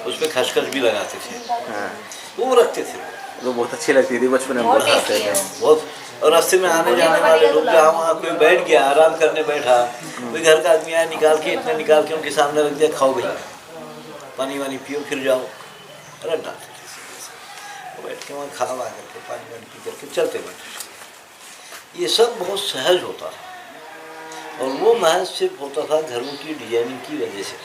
उसमें खसखस भी लगाते थे। हाँ, वो रखते थे वो बहुत अच्छी लगती थी बचपन में, हम बहुत खाते थे। बहुत। और रास्ते में आने जाने वाले लोग, जहाँ वहाँ कोई बैठ गया आराम करने बैठा, कोई घर का आदमी आया, निकाल के इतने निकाल के उनके सामने रख दिया, खाओ भैया, पानी वानी पियो फिर जाओ। अरे डांटते थे, वो बैठ के वहाँ खा करके पानी वानी पी करके चलते बैठे। ये सब बहुत सहज होता था, और वो महज सिर्फ होता था घरों की डिजाइनिंग की वजह से।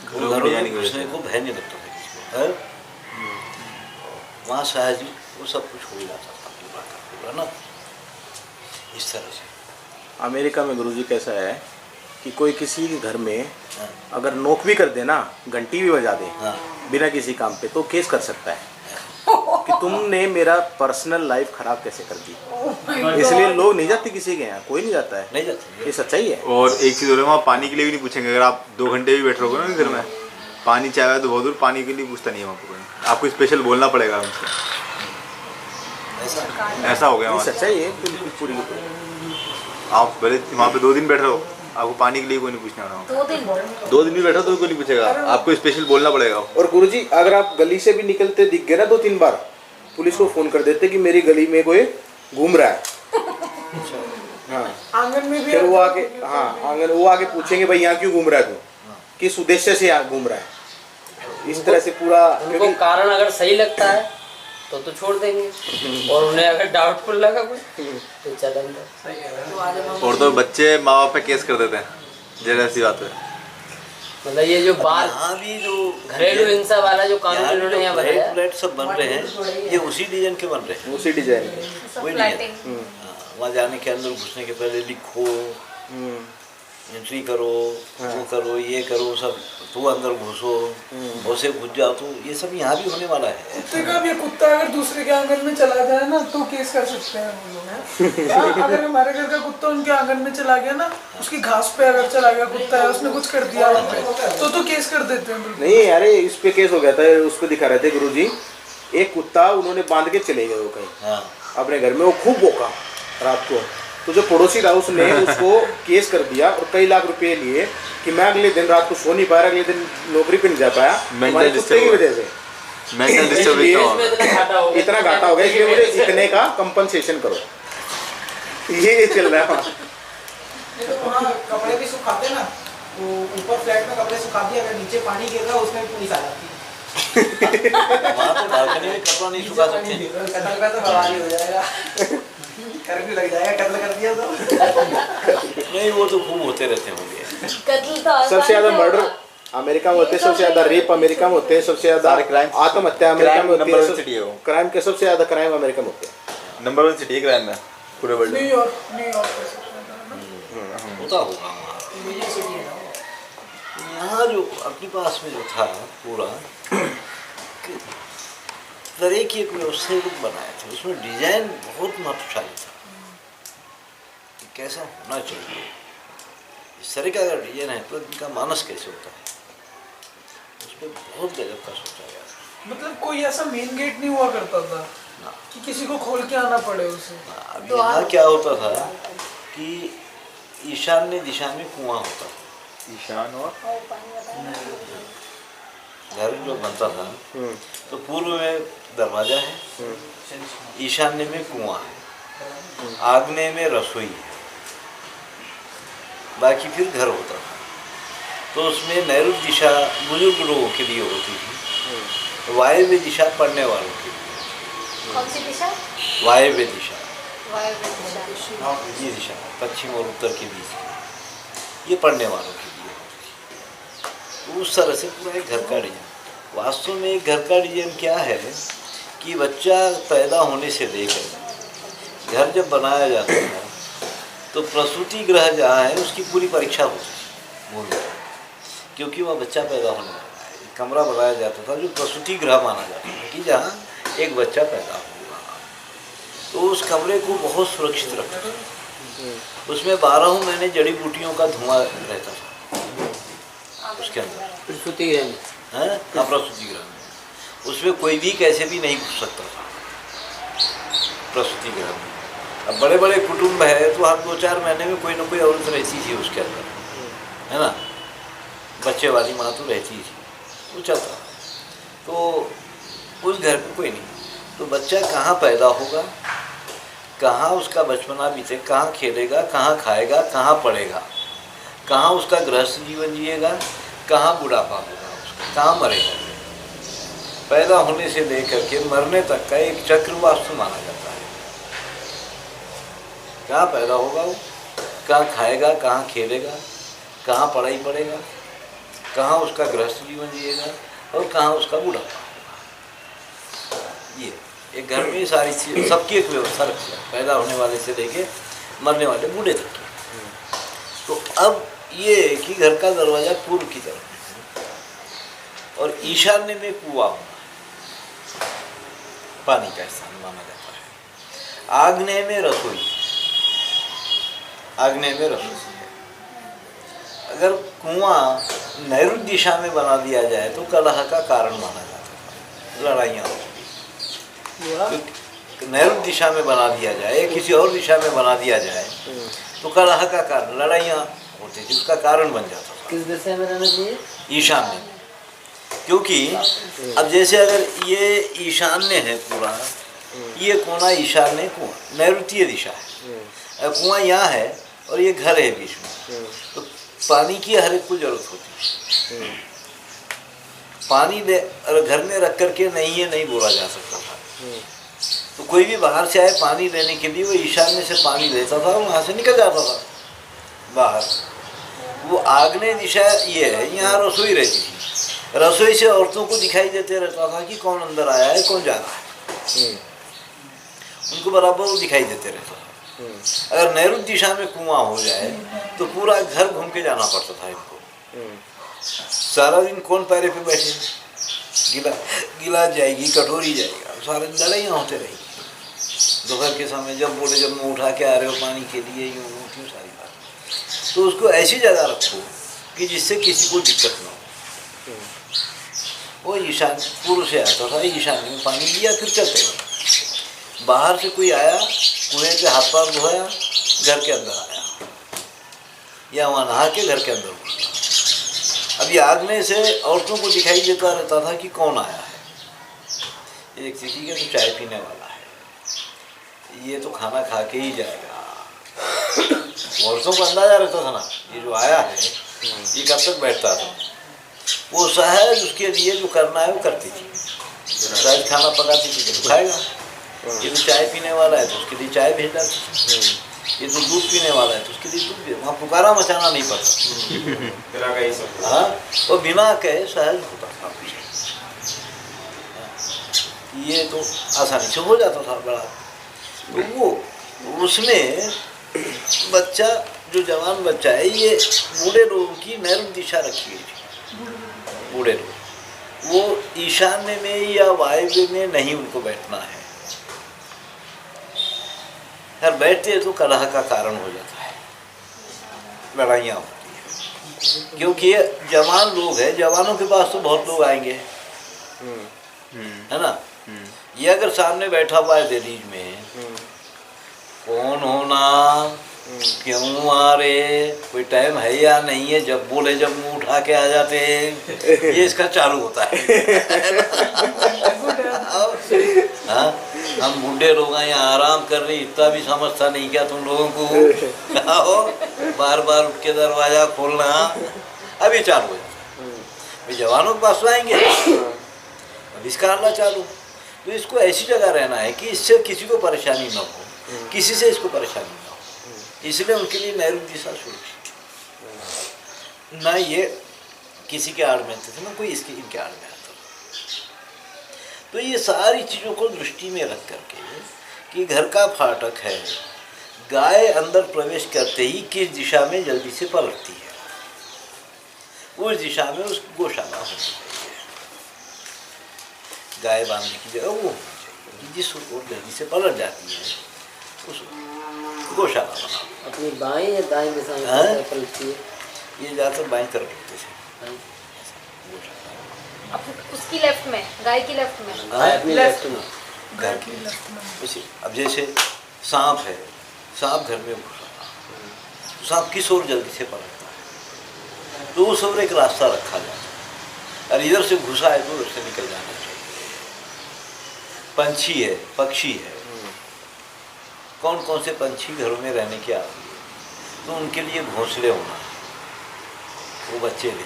घरों में घुसने को भय नहीं लगता था किसी को, वहाँ सहज ही वो सब कुछ हो जाता था पूरा ना, इस तरह से। अमेरिका में गुरुजी कैसा है कि कोई किसी के घर में हाँ। अगर नोक भी कर दे ना, घंटी भी बजा दे हाँ। बिना किसी काम पे, तो केस कर सकता है कि तुमने मेरा पर्सनल लाइफ खराब कैसे कर दी। इसलिए लोग नहीं जाते किसी के यहाँ, कोई नहीं जाता है, नहीं जाते। ये सच्चाई है। और एक चीज़ हो रही है, वहाँ पानी के लिए भी नहीं पूछेंगे। अगर आप 2 घंटे भी बैठ रहोगे ना घर में, पानी चाहिए तो बहुत दूर, पानी के लिए पूछता नहीं है वहाँ पर, आपको स्पेशल बोलना पड़ेगा उनसे। ऐसा हो गया ये वहाँ। सच्चाई है बिल्कुल पूरी की पूरी। आप भले वहाँ पे 2 दिन बैठ रहे हो, आपको पानी के लिए कोई नहीं पूछने वाला। 2 दिन भी बैठो तो कोई नहीं पूछेगा, आपको स्पेशल बोलना पड़ेगा। और गुरुजी अगर आप गली से भी निकलते दिख गए ना 2-3 बार, पुलिस को फोन कर देते कि मेरी गली में कोई घूम रहा है। हाँ, आंगन में भी फिर वो आके, हाँ आंगन, वो आके पूछेंगे भाई यहाँ क्यों घूम रहा है तू, किस उद्देश्य से यहाँ घूम रहा है। इस तरह से पूरा, उनको कारण अगर सही लगता है तो छोड़ देंगे, और उन्हें अगर डाउटफुल लगा कुछ तो चलन दो। और तो बच्चे माँ बाप पे केस कर देते हैं, जैसी बात है। मतलब ये जो बाल यहाँ भी जो घरेलू हिंसा वाला जो कानून इन्होंने यहाँ बनाया, फ्लैट सब बन रहे हैं, ये उसी डिजाइन के बन रहे हैं, उसी डिजाइन के। कोई नहीं। वहाँ जाने के अंदर घुसने के पहले लिखो, एंट्री करो, वो करो, ये करो, सब तो अंदर घुसो, उसे घुस जाओ, तो ये सब यहाँ भी होने वाला है। कुत्ते का भी, कुत्ता अगर दूसरे के आंगन में चला जाए ना तो केस कर सकते हैं हम लोग। हाँ, अगर हमारे घर का कुत्ता उनके आंगन में चला गया ना, उसकी घास पे अगर चला गया कुत्ता है, उसने कुछ कर दिया तो केस कर देते हैं बिल्कुल। नहीं अरे इस पे केस हो गया था, उसको दिखा रहे थे गुरुजी, एक कुत्ता उन्होंने बांध के चले गए वो कहीं अपने घर में, वो खूब भौंका रात को, तो जो पड़ोसी था उसने उसको केस कर दिया और कई लाख रुपए लिए कि मैं अगले दिन रात को सो नहीं पाया, अगले दिन नौकरी पे नहीं जा पाया हमारे कुत्ते की वजह से। इतना घाटा हो गया इसलिए मुझे इतने का कंपनसेशन करो, ये चल रहा है। तो वहाँ कपड़े भी सुखाते ना, तो ऊपर फ्लैट में कपड़े सुखा दिया, अगर नीचे पानी गिर रहा उसमें पुलिस आ जाती है। वहाँ तो बालकनी में कपड़ा नहीं सुखा सकते, कत्ल का तो बवाल हो जाएगा, कर्फ्यू लग जाएगा, कत्ल कर दिया तो। नहीं वो तो खूब होते रहते होंगे। सबसे ज्यादा मर्डर अमेरिका में होते हैं, सबसे ज्यादा रेप अमेरिका में होते हैं, सबसे ज्यादा आत्महत्या अमेरिका में होती है, क्राइम के सबसे ज्यादा क्राइम अमेरिका में होते हैं। नंबर 1 सिटी है क्राइम में पूरे वर्ल्ड में। न्यूयॉर्क होता होगा यहाँ जो अपने पास में जो था पूरा तरह की एक व्यवस्था बनाया था, उसमें डिजाइन बहुत महत्वशाली था, कैसा होना चाहिए, इस तरह का अगर डिजाइन है तो इनका मानस कैसे होता है, उसमें बहुत गजब का सोचा गया। मतलब कोई ऐसा मेन गेट नहीं हुआ करता था कि किसी को खोल के आना पड़े उसे। अब यहाँ क्या होता था कि ईशान्य दिशा में कुआं होता था, ईशान और घर जो बनता था तो पूर्व में दरवाजा है, ईशान्य में कुआं है, आग्नेय में रसोई है, बाकी फिर घर होता था। तो उसमें नैऋत्य दिशा बुजुर्ग लोगों के लिए होती थी, वायव्य दिशा पढ़ने वालों के लिए। कौन सी दिशा? वायव्य दिशा, वायव्य दिशा। ये दिशा पश्चिम और उत्तर के बीच की, ये पढ़ने वालों के लिए होती है। उस तरह से पूरा एक घर का डिजाइन, वास्तव में एक घर का डिजाइन क्या है कि बच्चा पैदा होने से लेकर घर जब बनाया जाता है तो प्रसूति गृह जहाँ है उसकी पूरी परीक्षा होती है मूल में, क्योंकि वह बच्चा पैदा होने वाला है। एक कमरा बनाया जाता था जो प्रसूति गृह माना जाता था कि जहाँ एक बच्चा पैदा होगा, तो उस कमरे को बहुत सुरक्षित रखा था। उसमें 12 महीने जड़ी बूटियों का धुआं रहता था उसके अंदर, प्रसूति गृह में। हाँ, प्रसूति गृह में उसमें कोई भी कैसे भी नहीं घुस सकता था प्रसूति गृह में। अब बड़े बड़े कुटुंब है तो हर 2-4 महीने में कोई ना कोई औरत रहती थी उसके अंदर, है ना, बच्चे वाली माँ तो रहती थी। वो चलता है। तो उस घर में कोई नहीं, तो बच्चा कहाँ पैदा होगा, कहाँ उसका बचपना बीते, कहाँ खेलेगा, कहाँ खाएगा, कहाँ पढ़ेगा, कहाँ उसका गृहस्थ जीवन जिएगा, कहाँ बुढ़ापा होगा उसका, कहाँ मरेगा। पैदा होने से लेकर के मरने तक का एक चक्र वास्तु माना जाता है। कहाँ पैदा होगा वो, कहाँ खाएगा, कहाँ खेलेगा, कहाँ पढ़ाई पढ़ेगा, कहाँ उसका गृहस्थ जीवन जिएगा और कहाँ उसका बुढ़ापा होगा। ये एक घर में सारी चीज़, सबकी एक व्यवस्था रखी है, पैदा होने वाले से लेके मरने वाले बूढ़े तक की। तो अब ये कि घर का दरवाज़ा पूर्व की तरफ है और ईशान्य में कुआं होना पानी का स्थान माना जाता है। आग्नेय में रसोई, आग्नेय में रसोई है। अगर कुआं नैऋत्य दिशा में बना दिया जाए तो कलह का कारण माना जाता है, लड़ाइयाँ होती। नैऋत्य दिशा में बना दिया जाए, किसी और दिशा में बना दिया जाए तो कलह का कारण, लड़ाइयाँ होती थी, उसका कारण बन जाता था। किस दिशा में रहना चाहिए? ईशान्य। क्योंकि अब जैसे अगर ये ईशान्य है पूरा, ये कोना ईशान्य कुआं नैऋत्य दिशा है, अब कुआं यहाँ है और ये घर है बीच में, तो पानी की हर एक को जरूरत होती है। पानी घर में रख करके नहीं बोला जा सकता था। तो कोई भी बाहर से आए पानी लेने के लिए वो ईशान्य से पानी लेता था और वहाँ से निकल जाता था बाहर। वो आग्नेय दिशा ये है, यहाँ रसोई रहती थी, रसोई से औरतों को दिखाई देते रहता था कि कौन अंदर आया है, कौन जा रहा है, उनको बराबर वो दिखाई देते रहता था। अगर नैऋत्य दिशा में कुआं हो जाए तो पूरा घर घूम के जाना पड़ता था इनको। सारा दिन कौन पैरे पे बैठे, गिलास जाएगी, कटोरी जाएगा, सारे लड़ाइयाँ होते रहेगी। दोपहर के समय जब बोले जब मुँह उठा के आ रहे हो पानी के लिए, यूँ क्यों सारी बात। तो उसको ऐसी जगह रखो कि जिससे किसी को दिक्कत ना हो। वो ईशान्य पूर्व से आता था, ईशान्य में पानी लिया, फिर चलते गए। बाहर से कोई आया, कुएं के हाथ पार धोया, घर के अंदर आया, या वहाँ नहा के घर के अंदर घुसा। अभी आग्नेय से औरतों को दिखाई देता रहता था कि कौन आया है। एक किसी के तो चाय पीने वाला है, ये तो खाना खा के ही जाएगा। औरतों को अंदाजा रहता था ना, ये जो आया है ये कब तक बैठता था। वो सहज उसके लिए जो करना है वो करती थी। सहज खाना पकाती थी तो खाएगा। ये तो चाय पीने वाला है तो उसके लिए चाय भेज डालती थी। ये तो दूध पीने वाला है तो उसके लिए दूध भी, वहाँ पुकारा मचाना नहीं पड़ता। हाँ, वो बिना कहे सहज होता था। ये तो आसानी से हो जाता था बड़ा। तो वो उसमें बच्चा, जो जवान बच्चा है, ये बूढ़े लोगों की नैऋत्य दिशा रखी गई थी। बूढ़े लोग वो ईशान्य में या वायव्य में नहीं उनको बैठना है। अगर बैठते हैं तो कलह का कारण हो जाता है, लड़ाइयाँ होती हैं। क्योंकि जवान लोग हैं, जवानों के पास तो बहुत लोग आएंगे, है ना। ये अगर सामने बैठा हुआ है दहलीज में, कौन होना, क्यों आ रहे, कोई टाइम है या नहीं है, जब बोले जब मुंह उठा के आ जाते हैं, ये इसका चालू होता है। हाँ, हम बूढ़े लोग यहाँ आराम कर रहे, इतना भी समझता नहीं क्या तुम लोगों को। आओ, बार बार उठ के दरवाजा खोलना, अभी चालू हो जाता है। जवानों के पास आएंगे, अब इसका आना चालू। तो इसको ऐसी जगह रहना है कि इससे किसी को परेशानी ना हो, किसी से इसको परेशानी ना हो। इसलिए उनके लिए नैऋत्य दिशा सुरक्षित, ना ये किसी के आड़ में थे, ना कोई इसके इनके आड़ में आता। तो ये सारी चीज़ों को दृष्टि में रख करके कि घर का फाटक है, गाय अंदर प्रवेश करते ही किस दिशा में जल्दी से पलटती है, उस दिशा में उस गौशाला होनी चाहिए। गाय बांधने की जगह वो होनी चाहिए कि जिस ओर जल्दी से पलट जाती है उस गौशाला बनाओ। अपनी बाएं या दाएं दिशा में पलटती है? ये ज़्यादातर बाएं तरफ होते थे। उसकी लेफ्ट में, गाय की लेफ्ट में, अपनी लेफ्ट में, घर की उसी। अब जैसे सांप है, सांप घर में घुसा, सांप किस ओर जल्दी से पलटता है, तो उस ओर एक रास्ता रखा जाता है। और इधर से घुसा है तो उधर से निकल जाना चाहिए। पंछी है, पक्षी है, कौन कौन से पंछी घरों में रहने की आती है, तो उनके लिए घोंसले होना, वो बच्चे देंगे,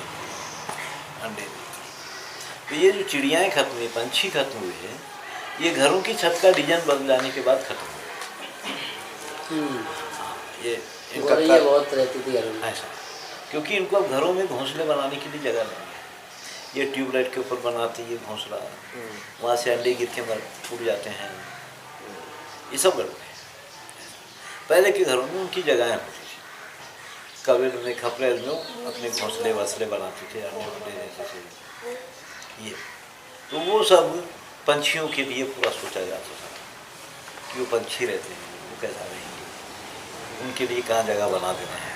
अंडे देंगे। तो ये जो चिड़ियाएँ खत्म हुई, पंछी खत्म हुए हैं, ये घरों की छत का डिजाइन बदल जाने के बाद खत्म हुआ। ये इनका ये बहुत रहती थी घरों में ऐसा, क्योंकि इनको अब घरों में घोंसले बनाने के लिए जगह नहीं है। ये ट्यूबलाइट के ऊपर बनाते ये घोंसला, वहाँ से अंडे गिर के उड़ जाते हैं, ये सब गड़बड़ है। पहले के घरों में उनकी जगहें होती थी, कबीर में खपरेल में अपने घोंसले वसले बनाते थे, अंडे वंडे देते थे। ये तो वो सब पंछियों के लिए पूरा सोचा जाता था कि वो पंछी रहते हैं, वो कैसा रहेंगे, उनके लिए कहाँ जगह बना देना है।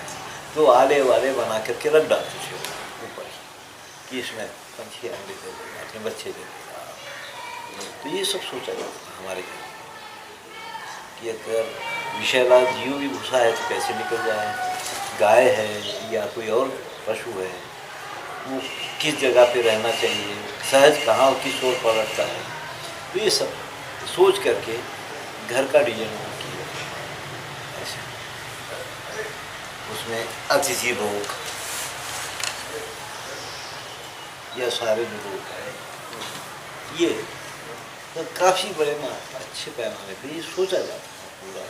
तो आले वाले बना करके रख डालते थे ऊपर ही कि इसमें पंछी अंडे दे देगा, अपने बच्चे दे देगा। तो ये सब सोचा जाता था हमारे घर कि अगर विषैला जीव भी घुसा है तो कैसे निकल जाए, गाय है या कोई और पशु है, वो किस जगह पे रहना चाहिए, सहज कहाँ और किस ओर पलटता है। तो ये सब सोच करके घर का डिजाइन किया। ऐसे उसमें अतिथि लोग या सारे जो लोग हैं, ये तो काफ़ी बड़े अच्छे पैमाने पे ये सोचा जाता है पूरा।